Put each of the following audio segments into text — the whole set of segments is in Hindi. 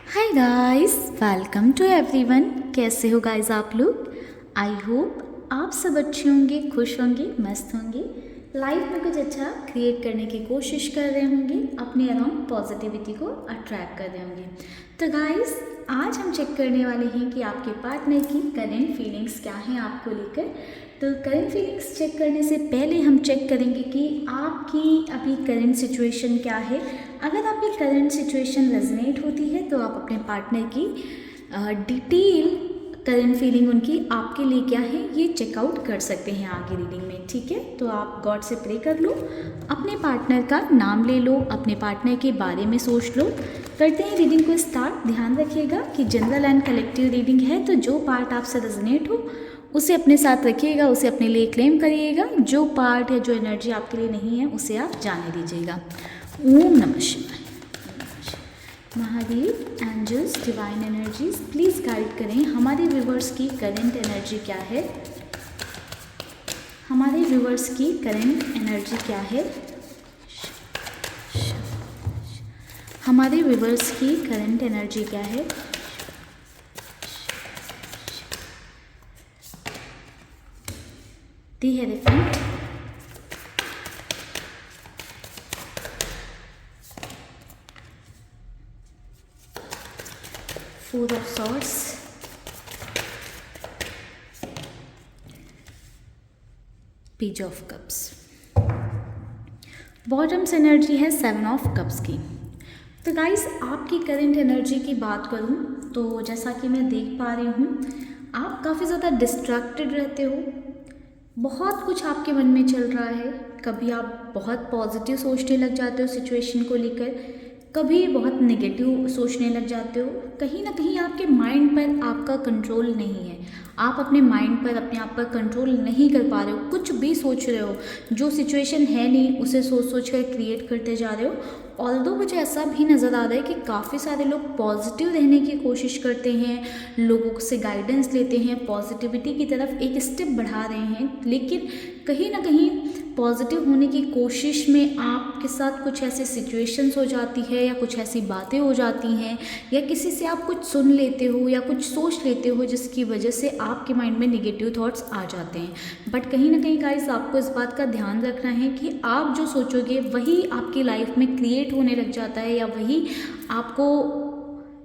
Hi guys, welcome to everyone. कैसे हो गाइस आप लोग? आई होप आप सब अच्छे होंगे, खुश होंगे, मस्त होंगे, लाइफ में कुछ अच्छा क्रिएट करने की कोशिश कर रहे होंगे, अपने अराउंड पॉजिटिविटी को अट्रैक्ट कर रहे होंगे। तो गाइस, आज हम चेक करने वाले हैं कि आपके पार्टनर की करेंट फीलिंग्स क्या हैं आपको लेकर। तो करेंट फीलिंग्स चेक करने से पहले हम चेक करेंगे कि आपकी अभी करेंट सिचुएशन क्या है। अगर आपकी करंट सिचुएशन रेजोनेट होती है तो आप अपने पार्टनर की डिटेल करंट फीलिंग उनकी आपके लिए क्या है ये चेकआउट कर सकते हैं आगे रीडिंग में। ठीक है, तो आप गॉड से प्रे कर लो, अपने पार्टनर का नाम ले लो, अपने पार्टनर के बारे में सोच लो। करते हैं रीडिंग को स्टार्ट। ध्यान रखिएगा कि जनरल एंड कलेक्टिव रीडिंग है, तो जो पार्ट आपसे रेजोनेट हो उसे अपने साथ रखिएगा, उसे अपने लिए क्लेम करिएगा। जो पार्ट या जो एनर्जी आपके लिए नहीं है उसे आप जाने दीजिएगा। ओम नमः शिवाय। Mahadev, angels, divine energies please guide करें हमारे व्यूवर्स की करंट एनर्जी क्या है। हमारे व्यूवर्स की करंट एनर्जी क्या है। हमारे व्यूवर्स की करंट एनर्जी क्या है। The hierophant, Four of Swords, Page of Cups। Bottoms energy है 7 ऑफ कप्स की। तो गाइस, आपकी करंट एनर्जी की बात करूं तो जैसा कि मैं देख पा रही हूं, आप काफ़ी ज़्यादा डिस्ट्रैक्टेड रहते हो। बहुत कुछ आपके मन में चल रहा है। कभी आप बहुत पॉजिटिव सोचने लग जाते हो सिचुएशन को लेकर, कभी बहुत नेगेटिव सोचने लग जाते हो। कहीं ना कहीं आपके माइंड पर आपका कंट्रोल नहीं है। आप अपने माइंड पर, अपने आप पर कंट्रोल नहीं कर पा रहे हो। कुछ भी सोच रहे हो, जो सिचुएशन है नहीं उसे सोच सोच कर क्रिएट करते जा रहे हो। ऑल्दो मुझे ऐसा भी नज़र आ रहा है कि काफ़ी सारे लोग पॉजिटिव रहने की कोशिश करते हैं, लोगों से गाइडेंस लेते हैं, पॉजिटिविटी की तरफ एक स्टेप बढ़ा रहे हैं, लेकिन कहीं ना कहीं पॉजिटिव होने की कोशिश में आपके साथ कुछ ऐसी सिचुएशंस हो जाती है या कुछ ऐसी बातें हो जाती हैं या किसी से आप कुछ सुन लेते हो या कुछ सोच लेते हो जिसकी वजह से आपके माइंड में नेगेटिव थॉट्स आ जाते हैं। बट कहीं ना कहीं गाइस, आपको इस बात का ध्यान रखना है कि आप जो सोचोगे वही आपकी लाइफ में क्रिएट होने लग जाता है या वही आपको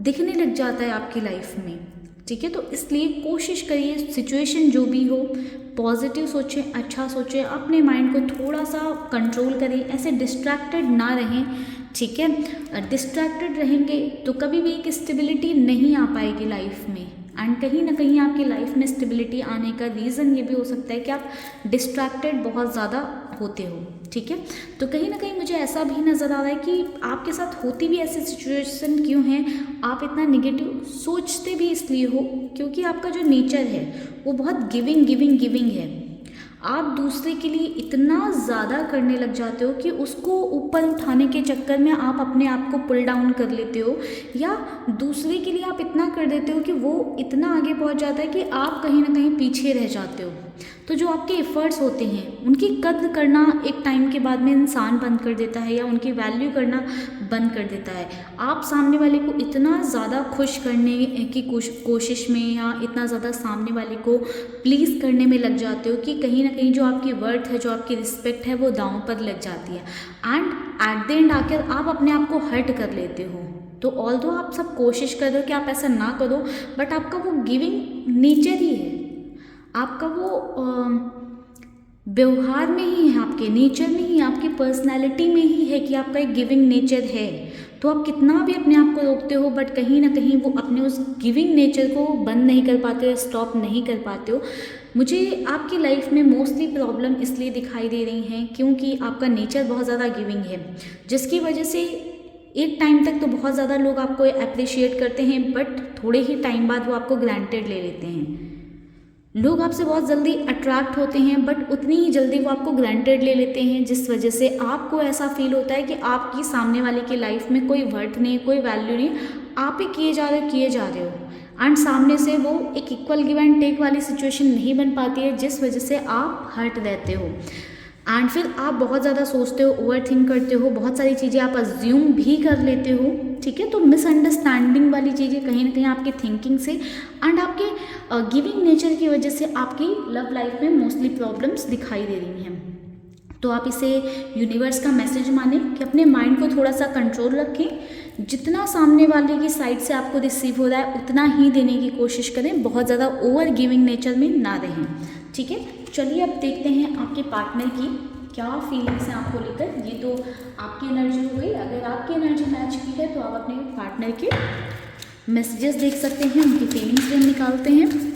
दिखने लग जाता है आपकी लाइफ में। ठीक है, तो इसलिए कोशिश करिए सिचुएशन जो भी हो पॉजिटिव सोचें, अच्छा सोचें, अपने माइंड को थोड़ा सा कंट्रोल करें, ऐसे डिस्ट्रैक्टेड ना रहें। ठीक है, डिस्ट्रैक्टेड रहेंगे तो कभी भी एक स्टेबिलिटी नहीं आ पाएगी लाइफ में। एंड कहीं ना कहीं आपकी लाइफ में स्टेबिलिटी आने का रीज़न ये भी हो सकता है कि आप डिस्ट्रैक्टेड बहुत ज़्यादा होते हो। ठीक है, तो कहीं ना कहीं मुझे ऐसा भी नज़र आ रहा है कि आपके साथ होती भी ऐसी सिचुएशन क्यों है, आप इतना नेगेटिव सोचते भी इसलिए हो क्योंकि आपका जो नेचर है वो बहुत गिविंग है। आप दूसरे के लिए इतना ज़्यादा करने लग जाते हो कि उसको ऊपर उठाने के चक्कर में आप अपने आप को पुल डाउन कर लेते हो, या दूसरे के लिए आप इतना कर देते हो कि वो इतना आगे पहुंच जाता है कि आप कहीं ना कहीं पीछे रह जाते हो। तो जो आपके एफर्ट्स होते हैं उनकी कद्र करना एक टाइम के बाद में इंसान बंद कर देता है या उनकी वैल्यू करना बंद कर देता है। आप सामने वाले को इतना ज़्यादा खुश करने की कोशिश में या इतना ज़्यादा सामने वाले को प्लीज़ करने में लग जाते हो कि कहीं ना कहीं जो आपकी वर्थ है, जो आपकी रिस्पेक्ट है वो दांव पर लग जाती है। एंड एट द एंड आकर आप अपने आप को हर्ट कर लेते हो। तो ऑल्दो आप सब कोशिश कर रहे हो कि आप ऐसा ना करो, बट आपका वो गिविंग नेचर ही है, आपका वो व्यवहार में ही है, आपके नेचर में ही, आपकी पर्सनैलिटी में ही है कि आपका एक गिविंग नेचर है। तो आप कितना भी अपने आप को रोकते हो बट कहीं ना कहीं वो अपने उस गिविंग नेचर को बंद नहीं कर पाते, स्टॉप नहीं कर पाते हो। मुझे आपकी लाइफ में मोस्टली प्रॉब्लम इसलिए दिखाई दे रही हैं क्योंकि आपका नेचर बहुत ज़्यादा गिविंग है, जिसकी वजह से एक टाइम तक तो बहुत ज़्यादा लोग आपको अप्रिशिएट करते हैं, बट थोड़े ही टाइम बाद वो आपको ग्रांटेड ले लेते हैं। लोग आपसे बहुत जल्दी अट्रैक्ट होते हैं बट उतनी ही जल्दी वो आपको ग्रांटेड ले लेते हैं, जिस वजह से आपको ऐसा फील होता है कि आपकी सामने वाले की लाइफ में कोई वर्थ नहीं, कोई वैल्यू नहीं, आप ही किए जा रहे हो। एंड सामने से वो एक इक्वल गिव एंड टेक वाली सिचुएशन नहीं बन पाती है, जिस वजह से आप हर्ट रहते हो। एंड फिर आप बहुत ज़्यादा सोचते हो, ओवर थिंक करते हो, बहुत सारी चीज़ें आप अज्यूम भी कर लेते हो, ठीक है। तो मिसअंडरस्टैंडिंग वाली चीज़ें कहीं ना कहीं आपकी थिंकिंग से एंड आपके गिविंग नेचर की वजह से आपकी लव लाइफ में मोस्टली प्रॉब्लम्स दिखाई दे रही हैं। तो आप इसे यूनिवर्स का मैसेज माने कि अपने माइंड को थोड़ा सा कंट्रोल रखें, जितना सामने वाले की साइड से आपको रिसीव हो रहा है उतना ही देने की कोशिश करें, बहुत ज़्यादा ओवर गिविंग नेचर में ना रहें, ठीक है। चलिए अब देखते हैं आपके पार्टनर की क्या फीलिंग्स हैं आपको लेकर। ये तो आपकी एनर्जी हो गई। अगर आपकी एनर्जी मैच की है तो आप अपने पार्टनर के मैसेजेस देख सकते हैं, उनकी फीलिंग्स भी हम निकालते हैं।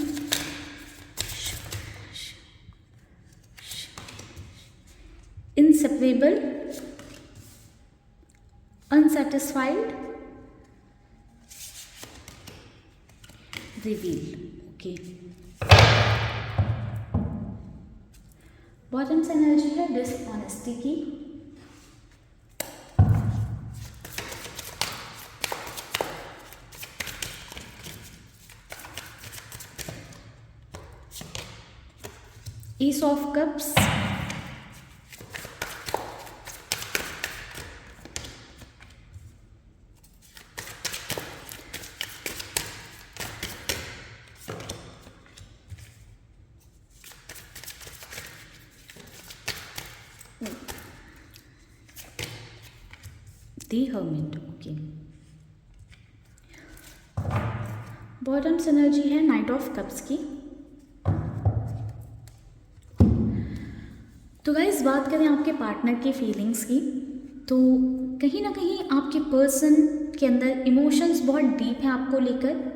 Inseparable, unsatisfied, reveal, okay. Bottom से एनर्जी है डिसऑनेस्टी की, S of cups, the hermit, okay. Bottom से एनर्जी है नाइट ऑफ कप्स की। तो गाइस बात करें आपके पार्टनर की फीलिंग्स की, तो कहीं ना कहीं आपके पर्सन के अंदर इमोशंस बहुत डीप हैं आपको लेकर।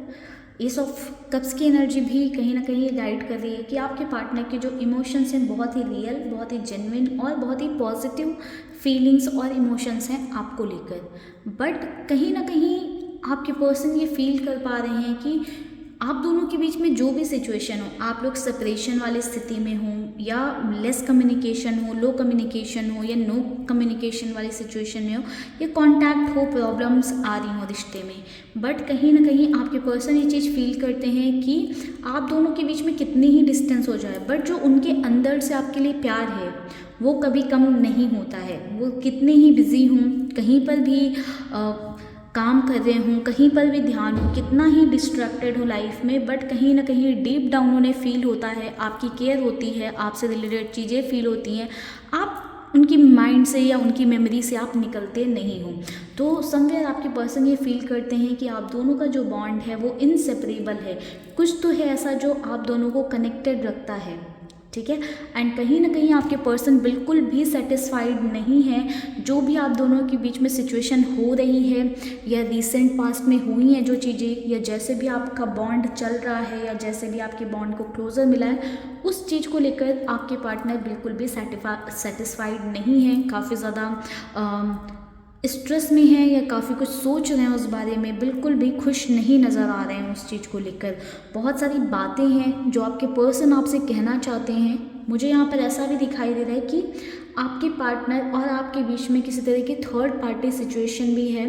एस ऑफ कप्स की एनर्जी भी कहीं ना कहीं गाइड कर रही है कि आपके पार्टनर के जो इमोशंस हैं बहुत ही रियल, बहुत ही जेन्युइन और बहुत ही पॉजिटिव फीलिंग्स और इमोशंस हैं आपको लेकर। बट कहीं ना कहीं आपके पर्सन ये फील कर पा रहे हैं कि आप दोनों के बीच में जो भी सिचुएशन हो, आप लोग सेपरेशन वाली स्थिति में हो या लेस कम्युनिकेशन हो, लो कम्युनिकेशन हो या नो कम्युनिकेशन वाली सिचुएशन में हो या कांटेक्ट हो, प्रॉब्लम्स आ रही हो रिश्ते में, बट कहीं ना कहीं आपके पर्सन ये चीज़ फील करते हैं कि आप दोनों के बीच में कितनी ही डिस्टेंस हो जाए, बट जो उनके अंदर से आपके लिए प्यार है वो कभी कम नहीं होता है। वो कितने ही बिजी हों, कहीं पर भी काम कर रहे हों, कहीं पर भी ध्यान हो, कितना ही डिस्ट्रैक्टेड हो लाइफ में, बट कहीं ना कहीं डीप डाउन उन्हें फील होता है, आपकी केयर होती है, आपसे रिलेटेड चीज़ें फील होती हैं, आप उनकी माइंड से या उनकी मेमोरी से आप निकलते नहीं हो। तो समवेयर आपके पर्सन ये फील करते हैं कि आप दोनों का जो बॉन्ड है वो इनसेपरेबल है, कुछ तो है ऐसा जो आप दोनों को कनेक्टेड रखता है, ठीक है। एंड कहीं ना कहीं आपके पर्सन बिल्कुल भी सेटिस्फाइड नहीं है जो भी आप दोनों के बीच में सिचुएशन हो रही है या रिसेंट पास्ट में हुई हैं जो चीज़ें, या जैसे भी आपका बॉन्ड चल रहा है या जैसे भी आपके बॉन्ड को क्लोजर मिला है, उस चीज़ को लेकर आपके पार्टनर बिल्कुल भी सेटिस्फाइड नहीं है, काफ़ी ज़्यादा स्ट्रेस में है या काफ़ी कुछ सोच रहे हैं उस बारे में, बिल्कुल भी खुश नहीं नज़र आ रहे हैं उस चीज़ को लेकर। बहुत सारी बातें हैं जो आपके पर्सन आपसे कहना चाहते हैं। मुझे यहाँ पर ऐसा भी दिखाई दे रहा है कि आपके पार्टनर और आपके बीच में किसी तरह की थर्ड पार्टी सिचुएशन भी है,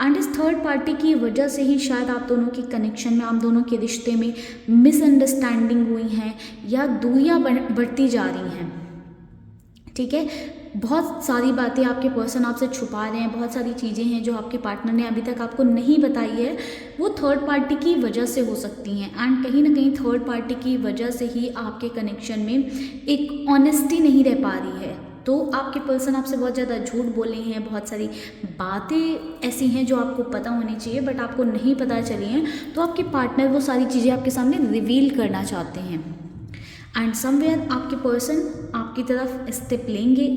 एंड इस थर्ड पार्टी की वजह से ही शायद आप दोनों की कनेक्शन में, आप दोनों के रिश्ते में मिसअंडरस्टैंडिंग हुई हैं या दूरियाँ बढ़ती जा रही हैं, ठीक है। बहुत सारी बातें आपके पर्सन आपसे छुपा रहे हैं, बहुत सारी चीज़ें हैं जो आपके पार्टनर ने अभी तक आपको नहीं बताई है, वो थर्ड पार्टी की वजह से हो सकती हैं। एंड कहीं ना कहीं थर्ड पार्टी की वजह से ही आपके कनेक्शन में एक ऑनेस्टी नहीं रह पा रही है। तो आपके पर्सन आपसे बहुत ज़्यादा झूठ बोले हैं, बहुत सारी बातें ऐसी हैं जो आपको पता होनी चाहिए बट आपको नहीं पता चली हैं, तो आपके पार्टनर वो सारी चीज़ें आपके सामने रिवील करना चाहते हैं। एंड समवेयर आपके पर्सन आपकी तरफ स्टेप लेंगे।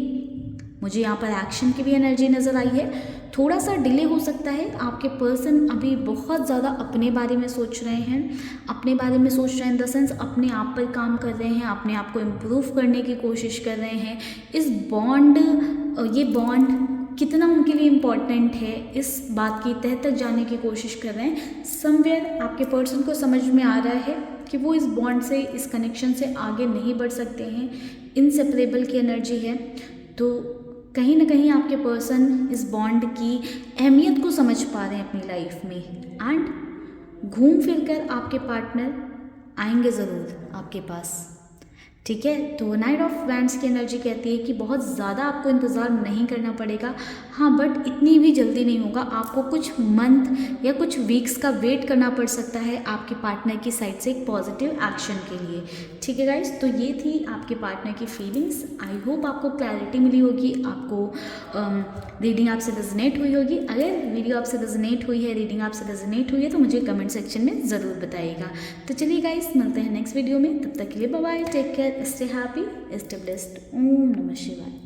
मुझे यहाँ पर एक्शन की भी एनर्जी नज़र आई है। थोड़ा सा डिले हो सकता है, आपके पर्सन अभी बहुत ज़्यादा अपने बारे में सोच रहे हैं, अपने बारे में सोच रहे हैं इन द सेंस अपने आप पर काम कर रहे हैं, अपने आप को इम्प्रूव करने की कोशिश कर रहे हैं। इस ये बॉन्ड कितना उनके लिए इम्पॉर्टेंट है इस बात की तह तक जाने की कोशिश कर रहे हैं। समवेयर आपके पर्सन को समझ में आ रहा है कि वो इस बॉन्ड से, इस कनेक्शन से आगे नहीं बढ़ सकते हैं, इनसेपरेबल की एनर्जी है। तो कहीं ना कहीं आपके पर्सन इस बॉन्ड की अहमियत को समझ पा रहे हैं अपनी लाइफ में, एंड घूम फिर कर आपके पार्टनर आएंगे ज़रूर आपके पास। ठीक है। तो नाइट ऑफ वैंड्स की एनर्जी कहती है कि बहुत ज़्यादा आपको इंतज़ार नहीं करना पड़ेगा, हाँ बट इतनी भी जल्दी नहीं होगा, आपको कुछ मंथ या कुछ वीक्स का वेट करना पड़ सकता है आपके पार्टनर की साइड से एक पॉजिटिव एक्शन के लिए। ठीक है गाइस, तो ये थी आपके पार्टनर की फीलिंग्स। आई होप आपको क्लैरिटी मिली होगी, आपको रीडिंग आपसे रेजोनेट हुई होगी। अगर वीडियो आपसे रेजोनेट हुई है, रीडिंग आपसे रेजोनेट हुई है तो मुझे कमेंट सेक्शन में ज़रूर बताइएगा। तो चलिए गाइस, मिलते हैं नेक्स्ट वीडियो में, तब तक के लिए bye bye, take care, stay happy, stay blessed. ओम नमः शिवाय।